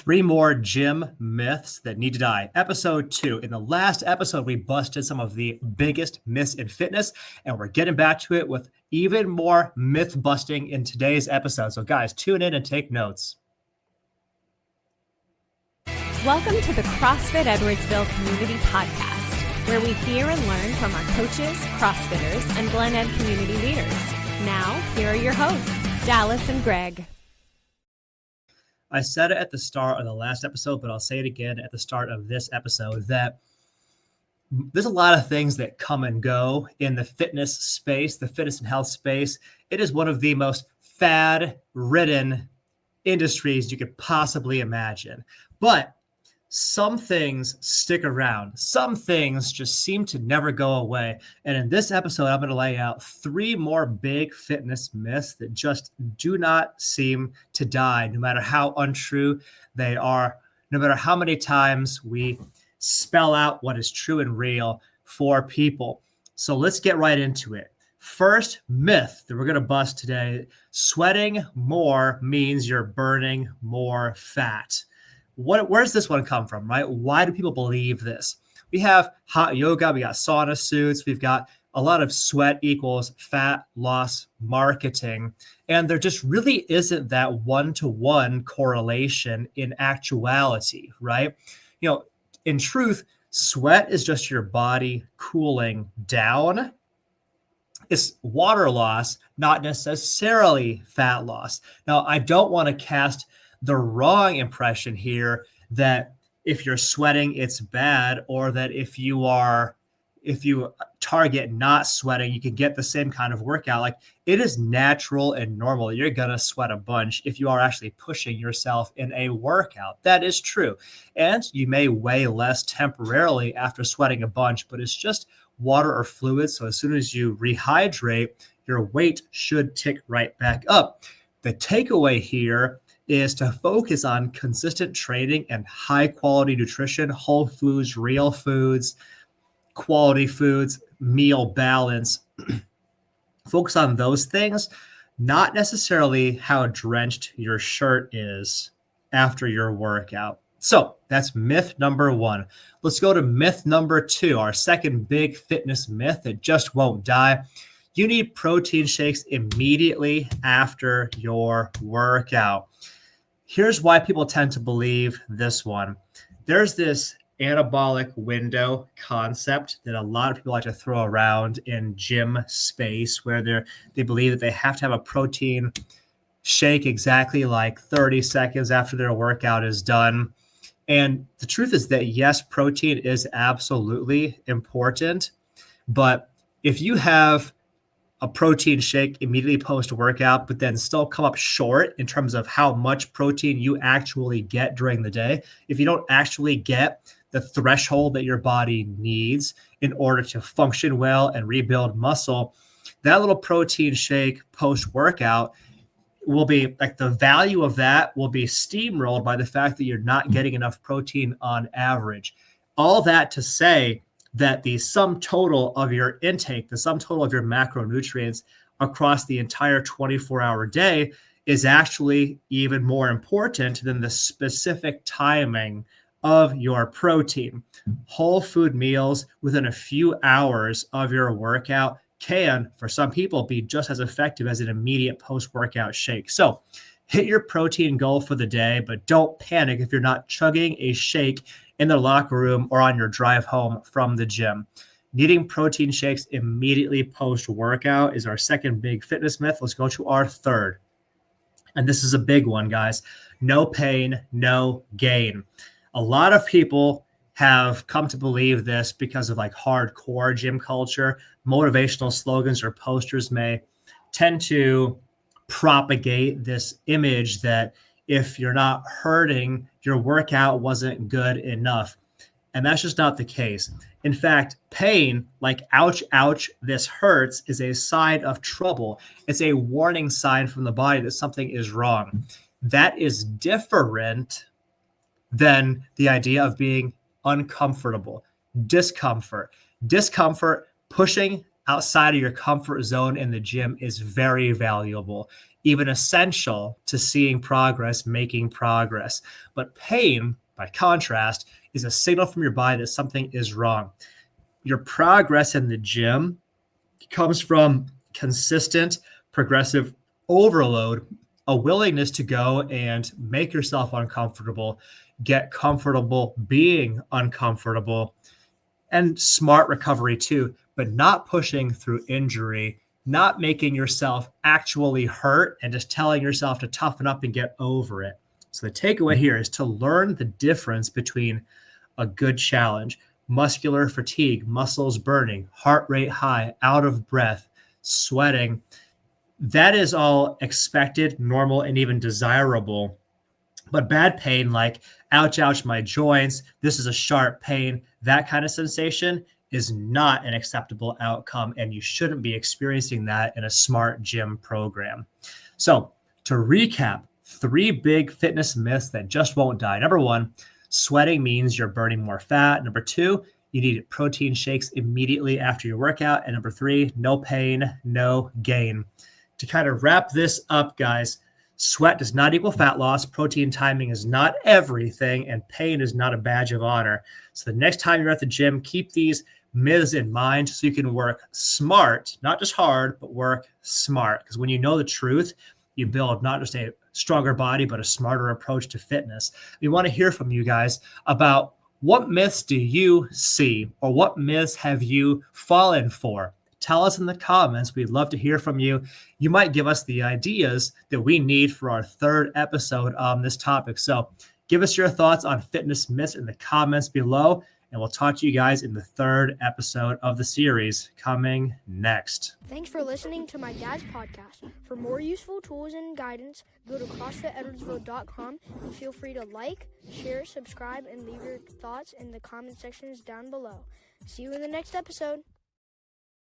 Three more gym myths that need to die. Episode 2. In the last episode, we busted some of the biggest myths in fitness, and we're getting back to it with even more myth busting in today's episode. So, guys, tune in and take notes. Welcome to the CrossFit Edwardsville Community Podcast, where we hear and learn from our coaches, CrossFitters, and Glen Ed community leaders. Now, here are your hosts, Dallas and Greg. I said it at the start of the last episode, but I'll say it again at the start of this episode that there's a lot of things that come and go in the fitness space, the fitness and health space. It is one of the most fad-ridden industries you could possibly imagine. But some things stick around. Some things just seem to never go away. And in this episode, I'm going to lay out 3 more big fitness myths that just do not seem to die, no matter how untrue they are, no matter how many times we spell out what is true and real for people. So let's get right into it. First myth that we're going to bust today: sweating more means you're burning more fat. Where's this one come from, right? Why do people believe this? We have hot yoga, we got sauna suits, we've got a lot of sweat equals fat loss marketing. And there just really isn't that one-to-one correlation in actuality, right? In truth, sweat is just your body cooling down. It's water loss, not necessarily fat loss. Now, I don't want to cast the wrong impression here that if you're sweating, it's bad, or that if you target not sweating, you can get the same kind of workout. Like, it is natural and normal. You're going to sweat a bunch if you are actually pushing yourself in a workout. That is true. And you may weigh less temporarily after sweating a bunch, but it's just water or fluid. So as soon as you rehydrate, your weight should tick right back up. The takeaway here is to focus on consistent training and high quality nutrition, whole foods, real foods, quality foods, meal balance. Focus on those things, not necessarily how drenched your shirt is after your workout. So that's myth number 1. Let's go to myth number 2, our second big fitness myth that just won't die. You need protein shakes immediately after your workout. Here's why people tend to believe this one. There's this anabolic window concept that a lot of people like to throw around in gym space, where they believe that they have to have a protein shake exactly like 30 seconds after their workout is done. And the truth is that, yes, protein is absolutely important, but if you have a protein shake immediately post-workout, but then still come up short in terms of how much protein you actually get during the day, if you don't actually get the threshold that your body needs in order to function well and rebuild muscle, that little protein shake post-workout will be like, the value of that will be steamrolled by the fact that you're not getting enough protein on average. All that to say that the sum total of your intake, the sum total of your macronutrients across the entire 24-hour day is actually even more important than the specific timing of your protein. Whole food meals within a few hours of your workout can, for some people, be just as effective as an immediate post-workout shake. So hit your protein goal for the day, but don't panic if you're not chugging a shake in the locker room or on your drive home from the gym. Needing protein shakes immediately post-workout is our second big fitness myth. Let's go to our third. And this is a big one, guys. No pain, no gain. A lot of people have come to believe this because of like hardcore gym culture. Motivational slogans or posters may tend to propagate this image that if you're not hurting, your workout wasn't good enough. And that's just not the case. In fact, pain, like ouch, ouch, this hurts, is a sign of trouble. It's a warning sign from the body that something is wrong. That is different than the idea of being uncomfortable. Discomfort, pushing outside of your comfort zone in the gym is very valuable. even essential to seeing progress, making progress. But pain, by contrast, is a signal from your body that something is wrong. Your progress in the gym comes from consistent, progressive overload, a willingness to go and make yourself uncomfortable, get comfortable being uncomfortable, and smart recovery too, but not pushing through injury, not making yourself actually hurt and just telling yourself to toughen up and get over it. So the takeaway here is to learn the difference between a good challenge, muscular fatigue, muscles burning, heart rate high, out of breath, sweating. That is all expected, normal, and even desirable. But bad pain, like ouch, ouch, my joints, this is a sharp pain, that kind of sensation is not an acceptable outcome, and you shouldn't be experiencing that in a smart gym program. So to recap, 3 big fitness myths that just won't die. Number 1, sweating means you're burning more fat. Number 2, you need protein shakes immediately after your workout. And number 3, no pain, no gain. To kind of wrap this up, guys, sweat does not equal fat loss. Protein timing is not everything, and pain is not a badge of honor. So the next time you're at the gym, keep these myths in mind so you can work smart, not just hard, but work smart. Because when you know the truth, you build not just a stronger body, but a smarter approach to fitness. We want to hear from you guys about what myths do you see, or what myths have you fallen for? Tell us in the comments. We'd love to hear from you. You might give us the ideas that we need for our 3rd episode on this topic. So give us your thoughts on fitness myths in the comments below, and we'll talk to you guys in the 3rd episode of the series coming next. Thanks for listening to my dad's podcast. For more useful tools and guidance, go to CrossFitEdwardsville.com and feel free to like, share, subscribe, and leave your thoughts in the comment sections down below. See you in the next episode.